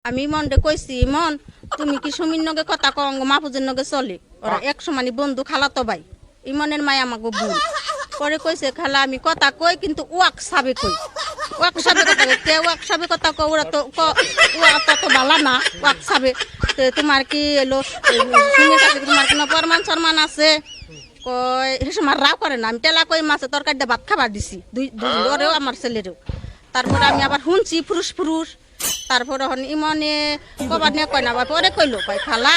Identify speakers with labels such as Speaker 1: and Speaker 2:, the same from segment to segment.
Speaker 1: আমি মনরে কইছি মন তুমি কি সুমির নগে কথা কঙ্গ মাহফুজের নগে চলে ওরা এক সমানি বন্ধু খালাতো ভাই ইমনের মায় আমাকে ভুল পরে কইছে খালা আমি কথা কই কিন্তু ওয়াক সাবে কই ওয়াক সাবে কথা কই কে ওয়াক সাবে কথা কই ওরা তো ওরা তো ভালো না ওয়াক সাবে তোমার কি এলো সুমির কাছে তোমার কোনো প্রমাণ সরমান আছে কই হেসমার রাও করে না আমি টেলা কই মাছে তরকারি দিয়ে ভাত খাবার দিছি দুই ওরেও আমার ছেলেরও তারপরে আমি আবার শুনছি ফুরুস ফুরুস তারপরে হন ইমনে কবার নিয়ে কয় না আবার পরে কইলো কয় খালা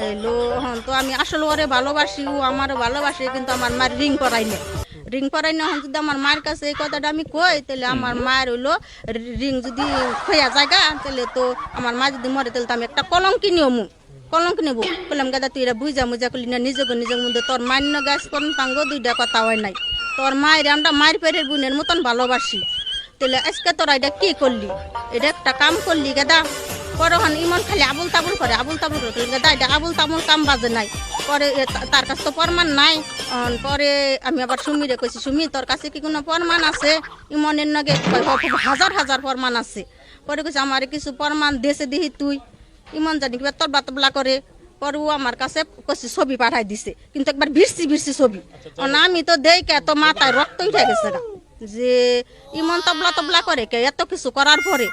Speaker 1: এলো হন তো আমি আসলে ওরে ভালোবাসি ও আমারও ভালোবাসি কিন্তু আমার মায়ের রিং পরাই না হন যদি আমার মায়ের কাছে এই কথাটা আমি কই তাহলে আমার মায়ের হইলো রিং যদি খোয়া জায়গা তাহলে তো আমার মা যদি মরে তাহলে তো আমি একটা কলঙ্কি নেব বললাম গাদা তুই এরা বুঝা মুজা করলি না নিজের মধ্যে তোর মান্য গাছ কোন পাঙ্গ দুইটা কথা হয় নাই তোর মায়ের আমরা মায়ের পেটের বোনের মতন ভালোবাসি তাহলে আজকে তোরা এটা কি করলি এটা একটা কাম করলি গাদা পরে হন ইমন খালি আবুল তাবুল করে গাদা এটা আবুল তাবুল কাম বাজে নাই পরে তার কাছে তো প্রমাণ নাই পরে আমি আবার সুমিরে কইছি সুমি তোর কাছে কি কোনো প্রমাণ আছে ইমনের নাগে হাজার প্রমাণ আছে পরে কইছে আমার কিছু প্রমাণ দেশে দিহি তুই ইমন জানি কিবা তবলা তবলা করে পরে ও আমার কাছে কইছে ছবি পাঠাই দিছে কিন্তু একবার ভিড়ছি ছবি আমি তো দেখে তো মাথায় রক্ত উঠে গেছে না যে ইমন তবলা করে কে এত কিছু করার পরে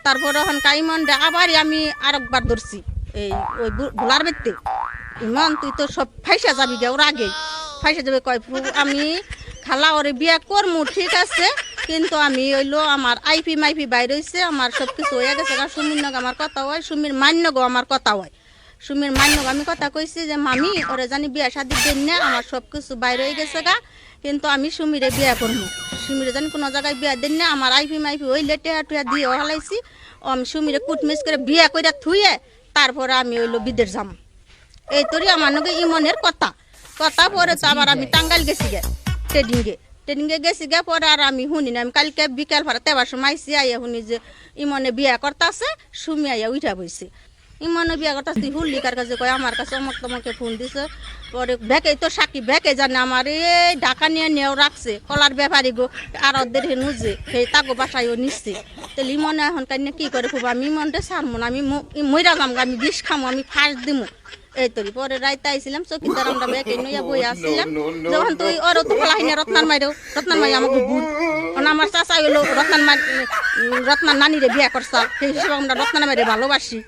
Speaker 1: তারপরে এখন ইমন আবার আমি আরেকবার ধরছি এই ওই ভোলার ব্যক্তি ইমন তুই তো সব ফাইসা যাবি গে ওর আগে ফাইসা যাবে কয় আমি খালা ওরে বিয়া করমু ঠিক আছে কিন্তু আমি হইলো আমার আইপি মাইপি বাইরে হয়েছে আমার সব কিছু হয়ে গেছে সুমির নগ আমার কথা হয় সুমির মান্যগো আমার কথা হয় সুমির মান্যগ আমি কথা কইছি যে মামি ওরে জানি বিয়া শাদি দেন না আমার সব কিছু বাইরে হয়ে গেছে গা কিন্তু আমি সুমিরে বিয়া করবো সুমিরে জানি কোনো জায়গায় বিয়া দেন না আমার আইপি মাইপি হইলে টেহা টুয়া দিয়ে হালাইছি আমি সুমিরে কুটমিস করে বিয়া করে থুয়ে তারপরে আমি হইলো বিদেশ যাম এই তোরই আমার নগে ইমনের কথা পরে তো আবার আমি টাঙ্গাইল গেছি গে ট্রেডিংয়ে গেছি গে পরে আর আমি শুনি না আমি কালকে বিকাল ভাড়া তেবার সময় আইসি আইয়া শুনি যে ইমনে বিয়া করতেছে সুমি আইয়া উঠা বইছে ইমনে বিয়া করতেছে তুই হুল্লি কার কাছে কয় আমার কাছে অমক তমকে ফোন দিছে পরে ব্যাকে তো সাক্ষী ব্যাকে জানে আমার এই ঢাকা নিয়েও রাখছে কলার ব্যাপারী গো আর ওদের হে নুজে সেই তাগো বাসায়ও নিচ্ছে তাহলে ইমনে এখন কাইনে কি করে খুব আমি ইমনটা ছাড়বো না আমি মইরা যাম আমি বিষ খামো আমি ফাঁস দিমু এই তোর পরে রাইতে আইছিলাম চকিদার আমরা ব্যাকে নইয়া বই আসছিলাম যখন তুই ওর তো ফলাহিনে রত্নার মাই আমাকে ভুল আমার চাচা হইলো রত্নার নানিরে বিয়া করছা সেই হিসেবে আমরা রত্নার মাইরে ভালোবাসি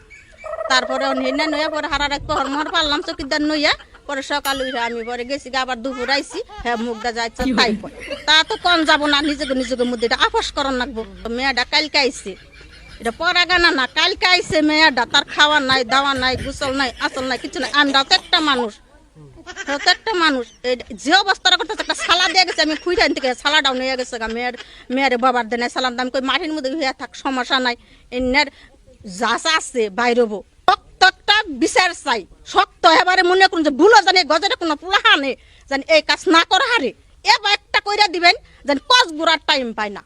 Speaker 1: তারপরে হেনা নইয়া পরে হারা রাত পহর মহর পারলাম চকিদার নইয়া পরে সকাল আমি পরে গেছি আবার দুপুর আইসি হ্যাঁ মুখটা যাইছে তাই তা তো কম যাবো না নিজেকে মধ্যে এটা আপোষ করার লাগবো মেয়েটা কালকে আইসে এটা পরা গানা না কালকে আইসে মেয়েটা তার খাওয়া নাই দাওয়া নাই গোসল নাই আসল নাই কিছু নাই আমরাও তো একটা মানুষ যে অবস্থাটা করতেছে একটা সালা দিয়ে গেছে আমি খুঁড়ে থেকে সালাটাও নিয়ে গেছে মেয়ের বাবার দেয় সালাম দাম কই মাটির মধ্যে হয়ে থাক সমস্যা নাই এর যা আছে বাইরবো একটা বিচার চাই শক্ত এবারে মনে করুন যে ভুলো জানি গজরে কোনো পুলাহানে জানি এই কাজ না করা হারে এবার একটা কইরা দিবেন যেন কস বুড়ার টাইম পায় না